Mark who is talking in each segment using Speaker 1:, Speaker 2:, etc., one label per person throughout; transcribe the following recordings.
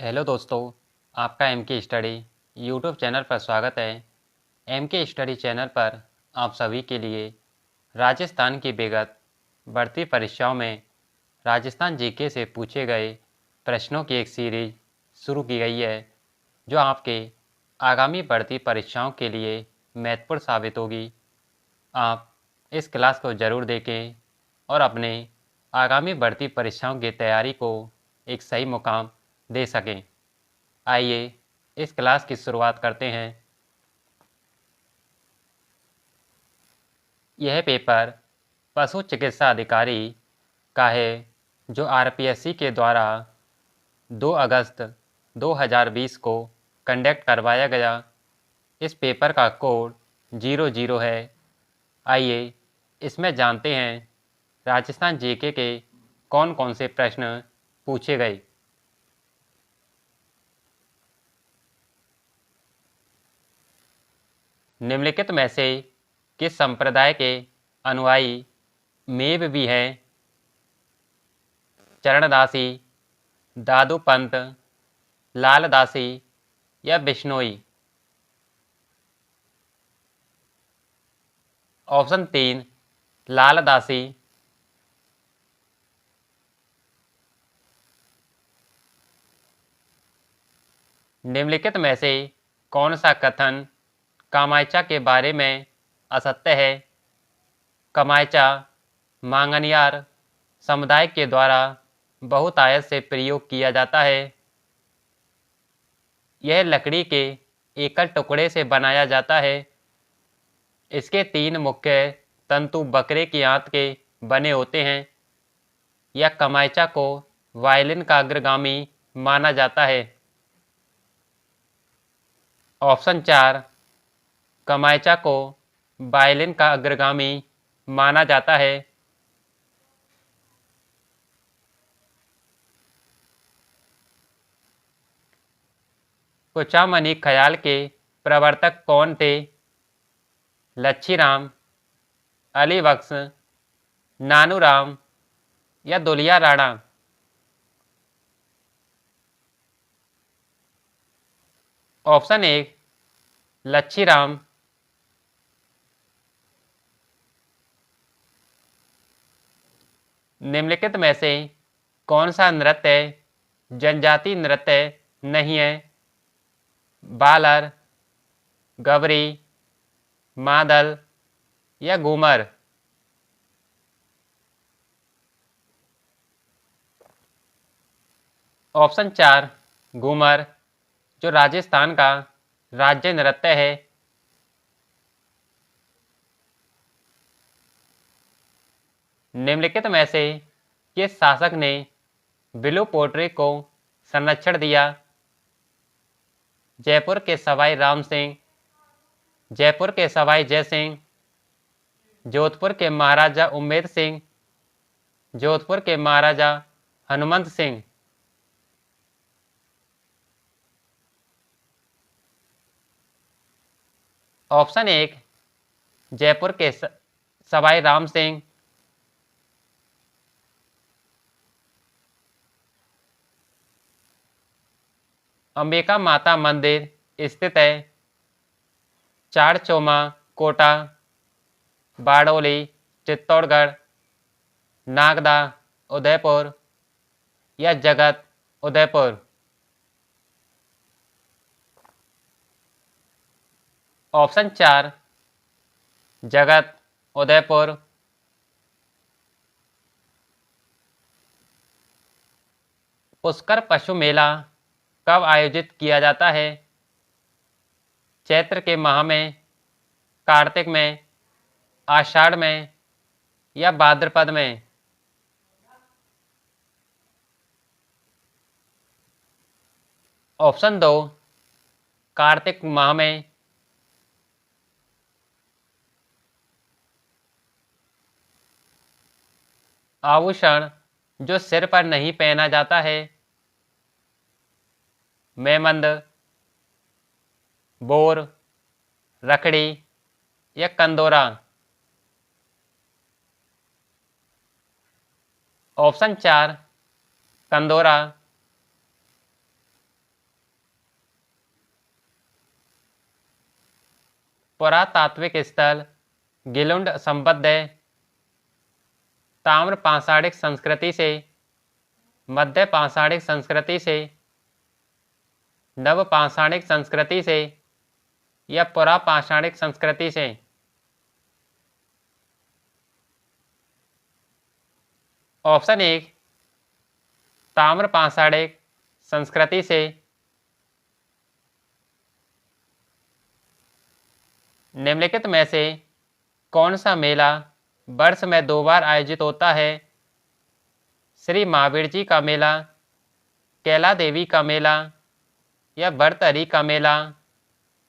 Speaker 1: Hello दोस्तों, आपका M के स्टडी यूट्यूब चैनल पर स्वागत है। एम के स्टडी चैनल पर आप सभी के लिए राजस्थान की विगत बढ़ती परीक्षाओं में राजस्थान जीके से पूछे गए प्रश्नों की एक सीरीज शुरू की गई है, जो आपके आगामी बढ़ती परीक्षाओं के लिए महत्वपूर्ण साबित होगी। आप इस क्लास को ज़रूर देखें और अपने आगामी बढ़ती परीक्षाओं की तैयारी को एक सही मुकाम दे सकें। आइए इस क्लास की शुरुआत करते हैं। यह पेपर पशु चिकित्सा अधिकारी का है, जो आरपीएससी के द्वारा 2 अगस्त 2020 को कंडक्ट करवाया गया। इस पेपर का कोड 00 है। आइए इसमें जानते हैं राजस्थान जीके के कौन कौन से प्रश्न पूछे गए। निम्नलिखित में से किस संप्रदाय के अनुयायी मेव भी हैं? चरणदासी, दादू पंत, लालदासी या बिश्नोई? ऑप्शन 3 लालदासी। निम्नलिखित में से कौन सा कथन कामायचा के बारे में असत्य है? कामायचा मांगनियार समुदाय के द्वारा बहुतायत से प्रयोग किया जाता है। यह लकड़ी के एकल टुकड़े से बनाया जाता है। इसके 3 मुख्य तंतु बकरे की आंत के बने होते हैं। यह कामायचा को वायलिन का अग्रगामी माना जाता है। ऑप्शन 4 कामायचा को वायलिन का अग्रगामी माना जाता है। कुचामनी ख्याल के प्रवर्तक कौन थे? लच्छीराम, अली बख्श, नानूराम या दुलिया राणा? ऑप्शन 1 लच्छीराम। निम्नलिखित में से कौन सा नृत्य जनजाति नृत्य नहीं है? बालर, गबरी, मादल या घूमर? ऑप्शन 4 घूमर, जो राजस्थान का राज्य नृत्य है। निम्नलिखित में से किस शासक ने ब्लू पोट्री को संरक्षण दिया? जयपुर के सवाई राम सिंह, जयपुर के सवाई जय सिंह, जोधपुर के महाराजा उम्मेद सिंह, जोधपुर के महाराजा हनुमंत सिंह? ऑप्शन 1 जयपुर के सवाई राम सिंह। अंबिका माता मंदिर स्थित है? चारचौमा कोटा, बारडोली चित्तौड़गढ़, नागदा उदयपुर या जगत उदयपुर? ऑप्शन 4 जगत उदयपुर। पुष्कर पशु मेला कब आयोजित किया जाता है? चैत्र के माह में, कार्तिक में, आषाढ़ में या भाद्रपद में? ऑप्शन 2 कार्तिक माह में। आभूषण जो सिर पर नहीं पहना जाता है? मेमंद, बोर, रखड़ी या कंदोरा? ऑप्शन 4 कंदोरा। पुरातात्विक स्थल गिलुंड संबद्ध है। ताम्र पाषाणिक संस्कृति से, मध्य पाषाणिक संस्कृति से, नव पाषाणिक संस्कृति से या पुरापाषाणिक संस्कृति से। ऑप्शन 1 ताम्र पाषाणिक संस्कृति से। निम्नलिखित में से कौन सा मेला वर्ष में 2 बार आयोजित होता है? श्री महावीर जी का मेला, कैला देवी का मेला या बरतरी का मेला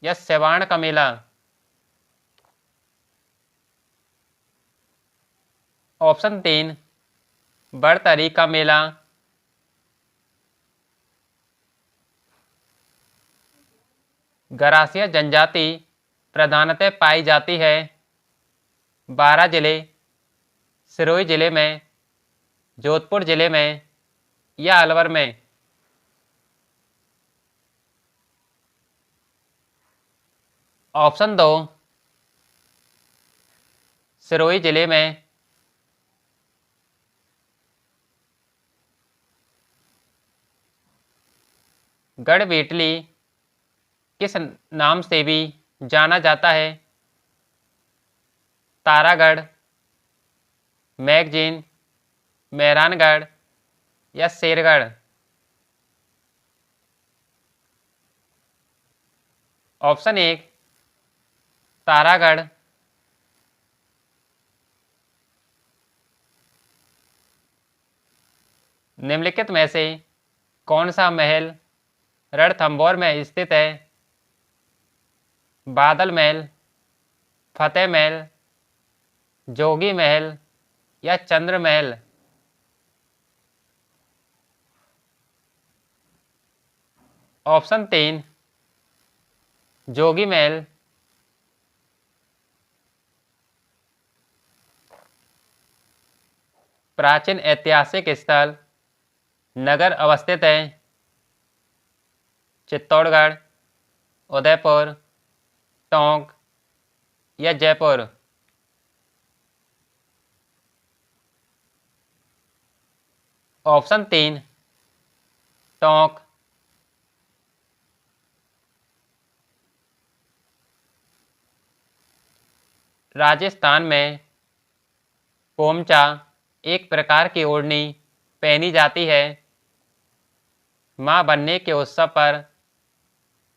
Speaker 1: या सेवाण का मेला। ऑप्शन 3 बरतरी का मेला। गरासिया जनजाति प्रधानतः पाई जाती है बारां जिले, सिरोही जिले में, जोधपुर जिले में या अलवर में। ऑप्शन 2 सिरोही जिले में। गढ़वेटली किस नाम से भी जाना जाता है? तारागढ़, मैगजीन, मेहरानगढ़ या शेरगढ़। ऑप्शन 1 तारागढ़। निम्नलिखित में से कौन सा महल रणथंभौर में स्थित है? बादल महल, फतेह महल, जोगी महल या चंद्र महल। ऑप्शन 3 जोगी महल। प्राचीन ऐतिहासिक स्थल नगर अवस्थित है? चित्तौड़गढ़, उदयपुर, टोंक या जयपुर। ऑप्शन 3 टोंक। राजस्थान में पोमचा एक प्रकार की ओढ़नी पहनी जाती है। मां बनने के उत्सव पर,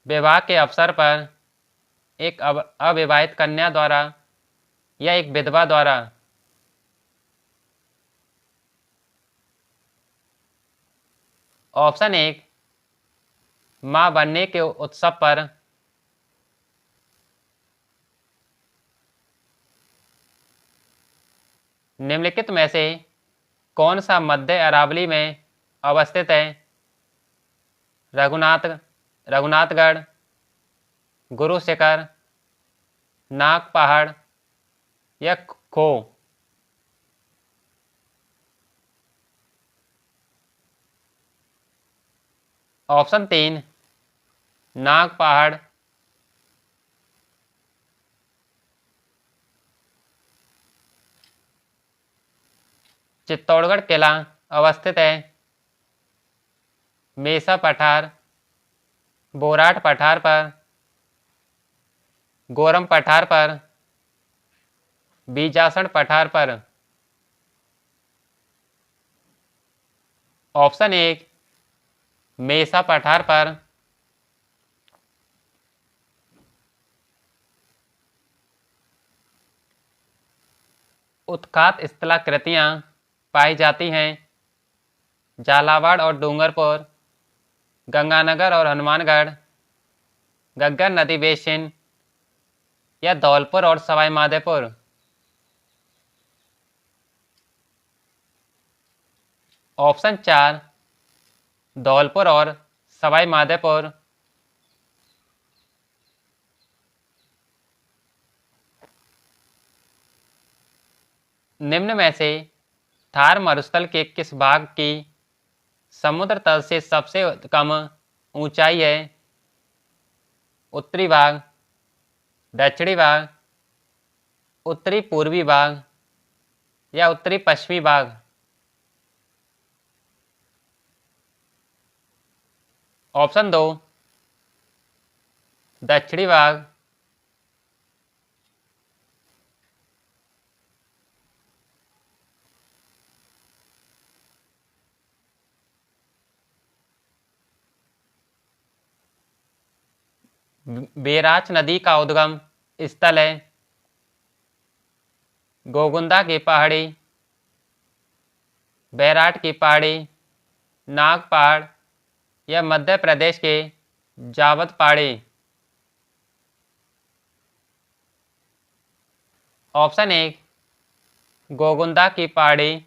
Speaker 1: विवाह के अवसर पर, एक अविवाहित कन्या द्वारा या एक विधवा द्वारा। ऑप्शन 1 मां बनने के उत्सव पर। निम्नलिखित में से कौन सा मध्य अरावली में अवस्थित है? रघुनाथगढ़, गुरु शिखर, नाग पहाड़ या खो। ऑप्शन 3 नाग पहाड़। चित्तौड़गढ़ किला अवस्थित है? मेसा पठार, बोराट पठार पर, गोरम पठार पर, बीजासन पठार पर। ऑप्शन 1 मेसा पठार पर। उत्खात स्थलाकृतियां पाई जाती हैं झालावाड़ और डूंगरपुर, गंगानगर और हनुमानगढ़, घग्गर नदी बेसिन या धौलपुर और सवाई माधोपुर। ऑप्शन 4 धौलपुर और सवाई माधोपुर। निम्न में से थार मरुस्थल के किस भाग की समुद्र तल से सबसे कम ऊंचाई है? उत्तरी भाग, दक्षिणी भाग, उत्तरी पूर्वी भाग या उत्तरी पश्चिमी भाग? ऑप्शन 2 दक्षिणी भाग, बैराच नदी का उद्गम स्थल है गोगुंदा की पहाड़ी, बैराट की पहाड़ी, नाग पहाड़ या मध्य प्रदेश के जावद पहाड़ी? ऑप्शन 1 गोगुंदा की पहाड़ी,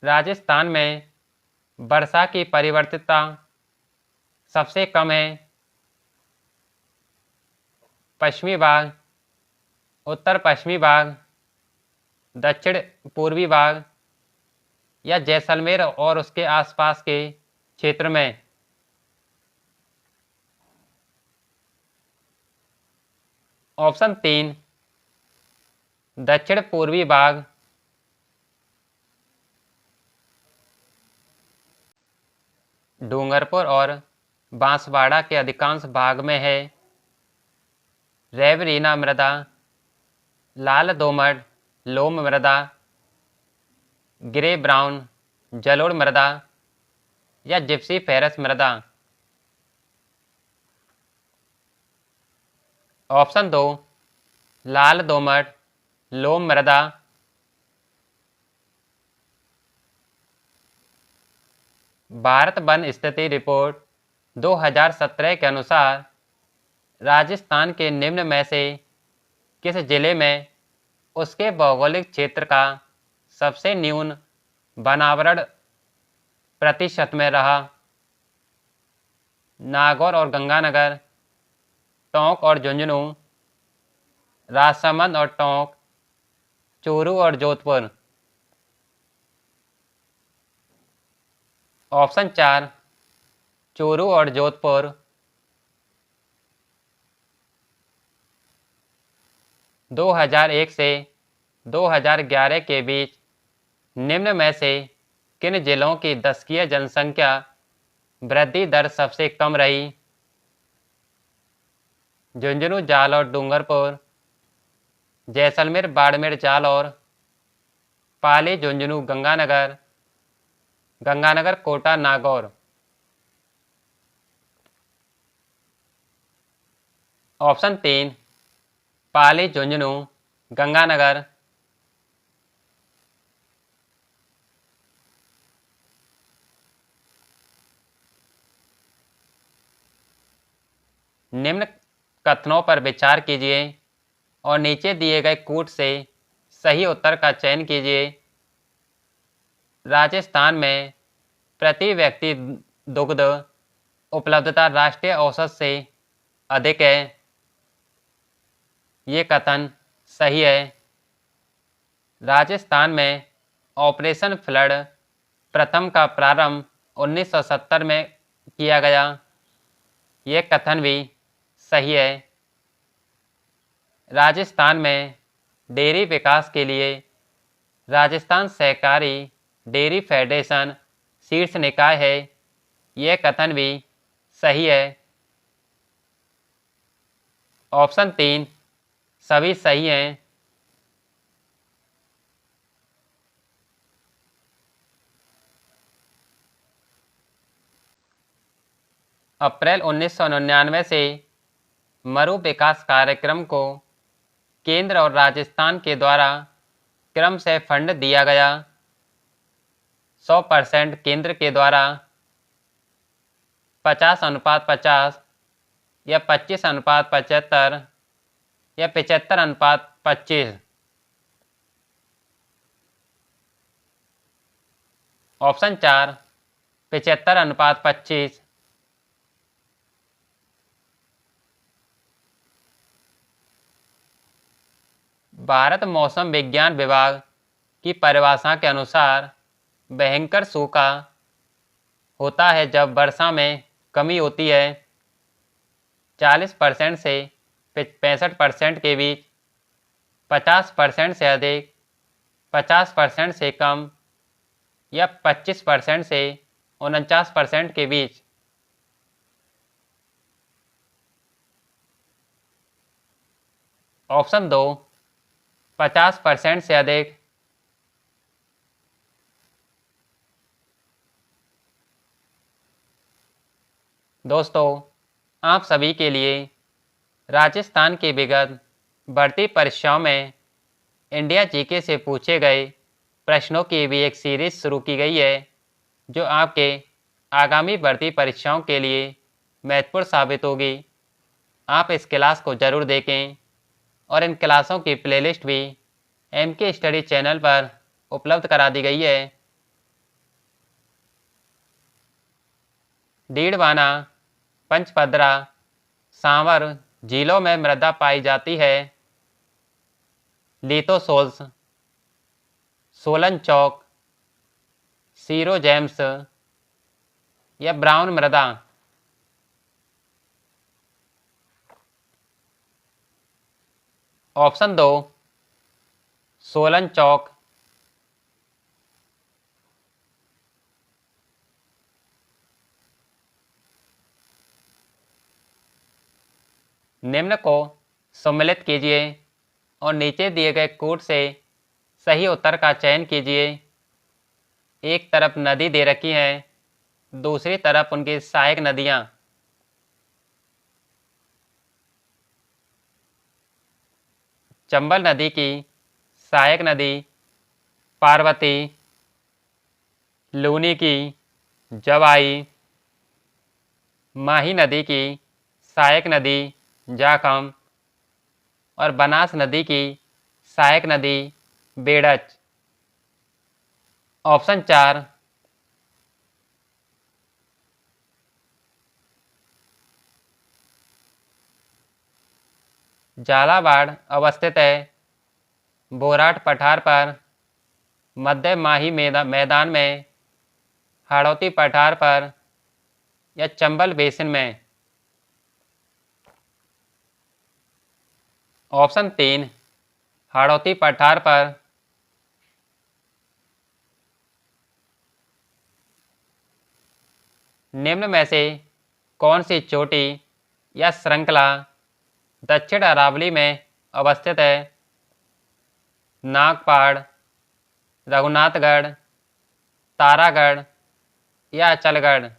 Speaker 1: राजस्थान में वर्षा की परिवर्तितता सबसे कम है। पश्चिमी भाग, उत्तर पश्चिमी भाग, दक्षिण पूर्वी भाग या जैसलमेर और उसके आसपास के क्षेत्र में? ऑप्शन 3 दक्षिण पूर्वी भाग, डूंगरपुर और बांसवाड़ा के अधिकांश भाग में है रैवरीना मृदा, लाल दोमट लोम मृदा, ग्रे ब्राउन जलोढ़ मृदा या जिप्सी फेरस मृदा? ऑप्शन 2 लाल दोमट लोम मृदा, भारत वन स्थिति रिपोर्ट 2017 के अनुसार राजस्थान के निम्न में से किस जिले में उसके भौगोलिक क्षेत्र का सबसे न्यून वनावरण प्रतिशत में रहा? नागौर और गंगानगर, टोंक और झुंझुनू, राजसमंद और टोंक, चूरू और जोधपुर? ऑप्शन 4 चूरू और जोधपुर, 2001 से 2011 के बीच निम्न में से किन जिलों की दशकीय जनसंख्या वृद्धि दर सबसे कम रही? झुंझुनू जालौर डूंगरपुर, जैसलमेर बाड़मेर जालौर, पाली झुंझुनू गंगानगर, गंगानगर कोटा नागौर? ऑप्शन 3 पाली झुंझुनू गंगानगर, निम्न कथनों पर विचार कीजिए और नीचे दिए गए कूट से सही उत्तर का चयन कीजिए। राजस्थान में प्रति व्यक्ति दुग्ध उपलब्धता राष्ट्रीय औसत से अधिक है। ये कथन सही है। राजस्थान में ऑपरेशन फ्लड प्रथम का प्रारंभ 1970 में किया गया। ये कथन भी सही है। राजस्थान में डेयरी विकास के लिए राजस्थान सहकारी डेयरी फेडरेशन शीर्ष निकाय है। यह कथन भी सही है। ऑप्शन 3 सभी सही हैं। अप्रैल 1999 से मरु विकास कार्यक्रम को केंद्र और राजस्थान के द्वारा क्रम से फंड दिया गया। 100% केंद्र के द्वारा, 50:50 या 25:75 या 75:25? ऑप्शन 4 75:25। भारत मौसम विज्ञान विभाग की परिभाषा के अनुसार भयंकर सूखा होता है जब वर्षा में कमी होती है 40% से 65% के बीच, 50% से अधिक, 50% से कम या 25% से 49% के बीच। ऑप्शन 2, 50% से अधिक। दोस्तों, आप सभी के लिए राजस्थान की विगत बढ़ती परीक्षाओं में इंडिया जीके से पूछे गए प्रश्नों की भी एक सीरीज शुरू की गई है, जो आपके आगामी बढ़ती परीक्षाओं के लिए महत्वपूर्ण साबित होगी। आप इस क्लास को ज़रूर देखें और इन क्लासों की प्लेलिस्ट भी एमके स्टडी चैनल पर उपलब्ध करा दी गई है। डीडवाना, पंचपदरा, सांवर झीलों में मृदा पाई जाती है। लिथोसोल्स, सोलन चौक, सीरो जेम्स या ब्राउन मृदा। ऑप्शन 2, सोलन चौक। निम्न को सम्मिलित कीजिए और नीचे दिए गए कोड से सही उत्तर का चयन कीजिए। एक तरफ नदी दे रखी है, दूसरी तरफ उनकी सहायक नदियाँ। चंबल नदी की सहायक नदी पार्वती, लूनी की जवाई, माही नदी की सहायक नदी जाखम और बनास नदी की सहायक नदी बेड़च। ऑप्शन 4, झालावाड़ अवस्थित है। बोराट पठार पर, मध्य माही मैदान में, हाड़ौती पठार पर या चंबल बेसिन में। ऑप्शन 3, हाड़ौती पठार पर। निम्न में से कौन सी चोटी या श्रृंखला दक्षिण अरावली में अवस्थित है? नागपाड़, रघुनाथगढ़, तारागढ़ या अचलगढ़।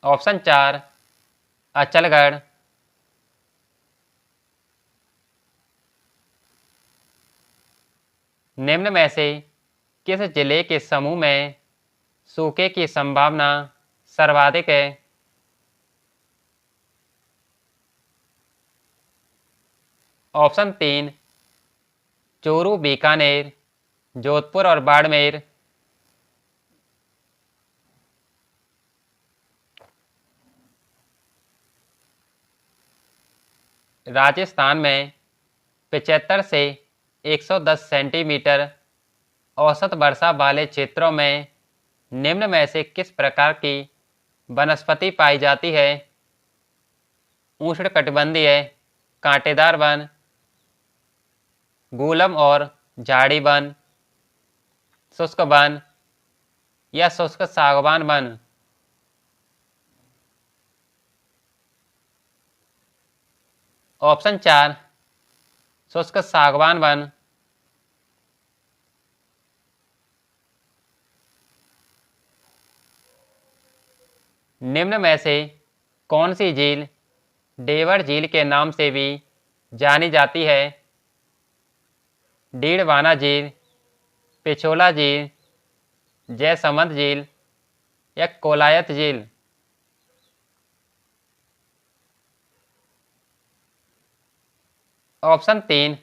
Speaker 1: ऑप्शन 4, अचलगढ़। निम्न में से किस जिले के समूह में सूखे की संभावना सर्वाधिक है? ऑप्शन 3, चूरू, बीकानेर, जोधपुर और बाड़मेर। राजस्थान में 75 से 110 सेंटीमीटर औसत वर्षा वाले क्षेत्रों में निम्न में से किस प्रकार की वनस्पति पाई जाती है? उष्णकटिबंधीय कांटेदार वन, गूलम और झाड़ी वन, शुष्क वन या शुष्क सागवान वन। ऑप्शन 4, शुष्क सागवान वन। निम्न में से कौन सी झील डेवर झील के नाम से भी जानी जाती है? डीडवाना झील, पिछोला झील, जयसमंद झील या कोलायत झील। ऑप्शन 3,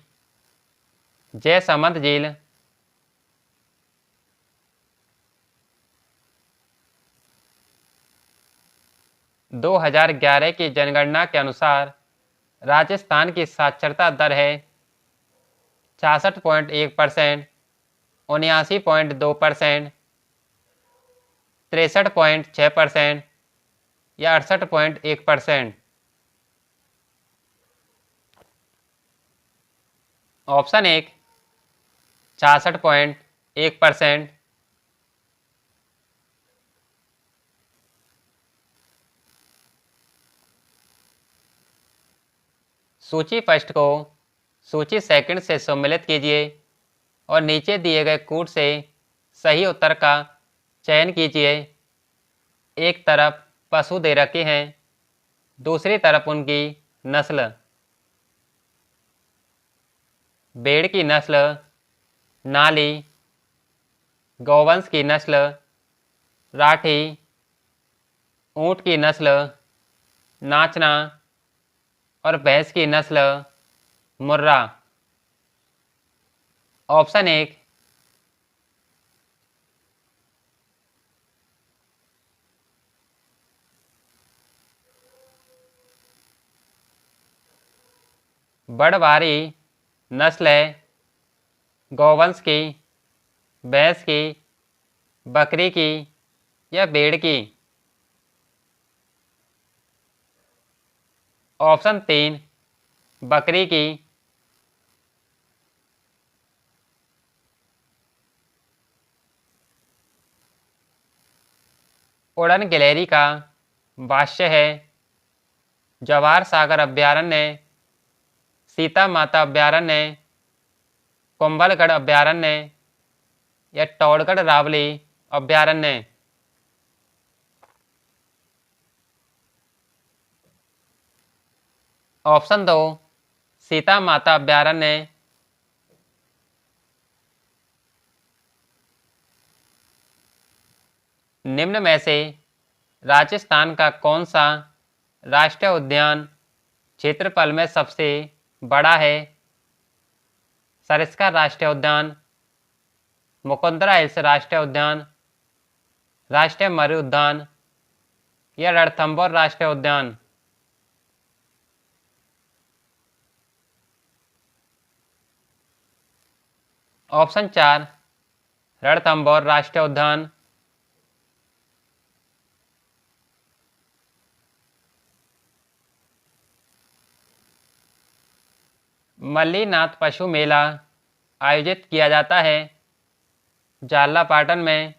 Speaker 1: जयसमंद झील। दो 2011 की जनगणना के अनुसार राजस्थान की साक्षरता दर है 66.1%। 79.2%, 63.6% या 68.1%। ऑप्शन 1 66.1%, सूची फर्स्ट को सूची सेकंड से सम्मिलित कीजिए और नीचे दिए गए कूट से सही उत्तर का चयन कीजिए। एक तरफ पशु दे रखे हैं, दूसरी तरफ उनकी नस्ल। भेड़ की नस्ल नाली, गौवंश की नस्ल राठी, ऊंट की नस्ल नाचना और भैंस की नस्ल मुर्रा। ऑप्शन 1 बड़वारी नस्ल है गौवंश की, भैंस की, बकरी की या भेड़ की। ऑप्शन 3 बकरी की। उड़न गिलहरी का वास्य है जवाहर सागर अभयारण्य, सीता माता अभयारण्य, कुंभलगढ़ अभयारण्य या टौड़गढ़ रावली अभयारण्य। ऑप्शन 2 सीता माता अभयारण्य। निम्न में से राजस्थान का कौन सा राष्ट्रीय उद्यान क्षेत्रफल में सबसे बड़ा है? सरिस्का राष्ट्रीय उद्यान, मुकुंदरा हिल्स राष्ट्रीय उद्यान, राष्ट्रीय मरु उद्यान या रणथंभौर राष्ट्रीय उद्यान। ऑप्शन 4 रणथंभौर राष्ट्रीय उद्यान। मल्लीनाथ पशु मेला आयोजित किया जाता है झालापाटन में,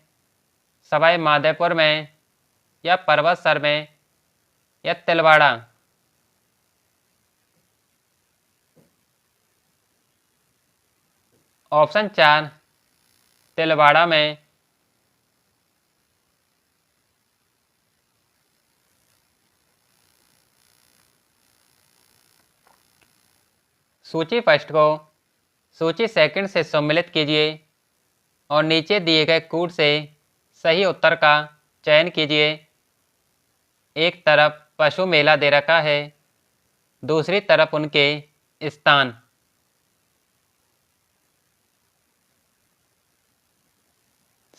Speaker 1: सवाई माधोपुर में या पर्वतसर में या तिलवाड़ा। ऑप्शन 4 तिलवाड़ा में। सूची फर्स्ट को सूची सेकंड से सम्मिलित कीजिए और नीचे दिए गए कूट से सही उत्तर का चयन कीजिए। एक तरफ पशु मेला दे रखा है, दूसरी तरफ उनके स्थान।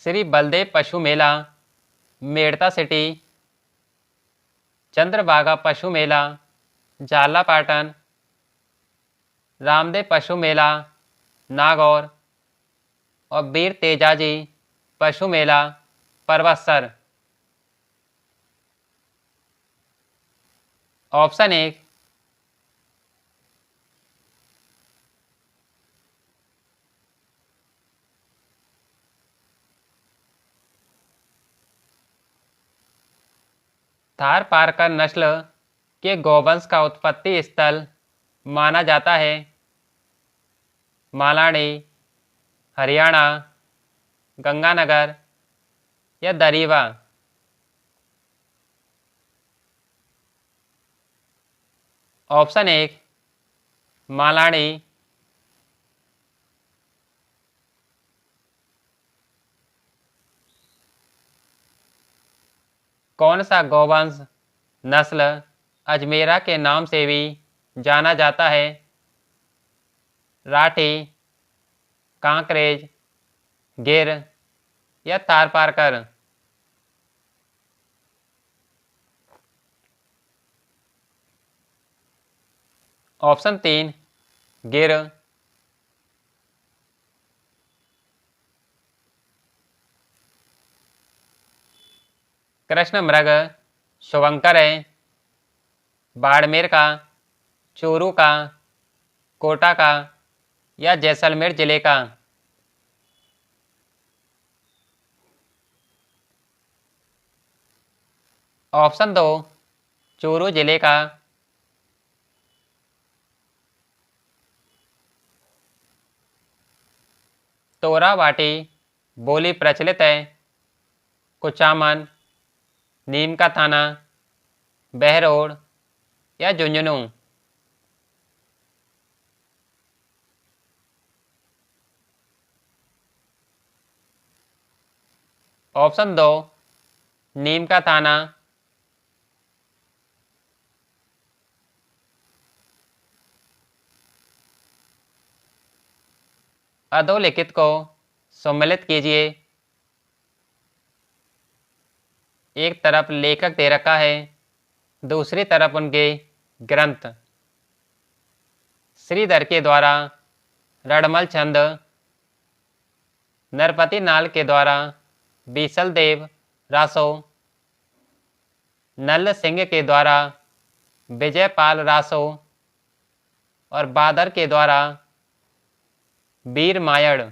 Speaker 1: श्री बलदेव पशु मेला मेड़ता सिटी, चंद्रभागा पशु मेला झालापाटन, रामदेव पशु मेला नागौर और वीर तेजाजी पशु मेला पर्वतसर। ऑप्शन 1 थारपारकर नस्ल के गौवंश का उत्पत्ति स्थल माना जाता है मालानी, हरियाणा, गंगानगर या दरीवा। ऑप्शन 1 मालानी। कौन सा गौवंश नस्ल अजमेरा के नाम से भी जाना जाता है? राठी, कांकरेज, गिर या थारपारकर। ऑप्शन 3 गिर। कृष्ण मृग शुभंकर है, बाड़मेर का, चूरू का, कोटा का या जैसलमेर जिले का? ऑप्शन दो, चूरू जिले का। तोराबाटी बोली प्रचलित है, कुचामन, नीम का थाना, बहरोड या झुंझुनू? ऑप्शन दो, नीम का थाना। अधोलिखित को सम्मिलित कीजिए। एक तरफ लेखक दे रखा है, दूसरी तरफ उनके ग्रंथ। श्रीधर के द्वारा रड़मल छंद, नरपति नाल के द्वारा बीसल देव रासो, नल सिंह के द्वारा विजयपाल रासो और बादर के द्वारा वीर मायड़।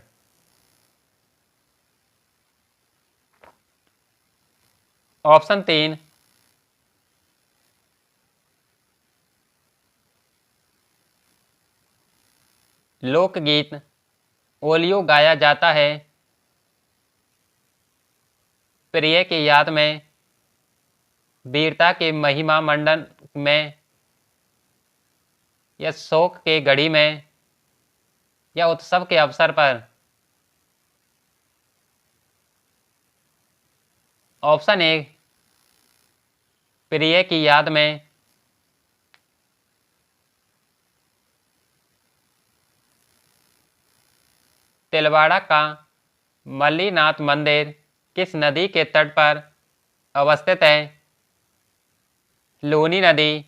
Speaker 1: ऑप्शन तीन, लोकगीत ओलियो गाया जाता है, प्रिय की याद में, वीरता के महिमा मंडन में, या शोक के घड़ी में, या उत्सव के अवसर पर? ऑप्शन एक, प्रिय की याद में। तिलवाड़ा का मल्लीनाथ मंदिर किस नदी के तट पर अवस्थित है? लूनी नदी,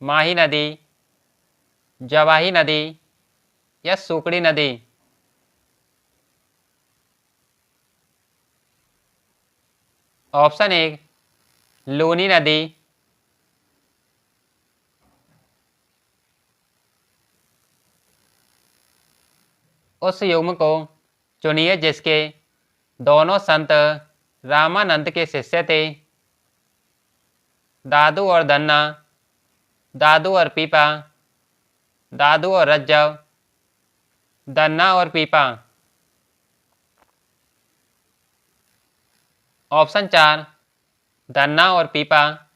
Speaker 1: माही नदी, जवाही नदी या सुकड़ी नदी? ऑप्शन एक, लूनी नदी। उस युग्म को चुनिए जिसके दोनों संत रामानंद के शिष्य थे। दादू और धन्ना, दादू और पीपा, दादू और रज्जव, धन्ना और पीपा? ऑप्शन चार, धन्ना और पीपा।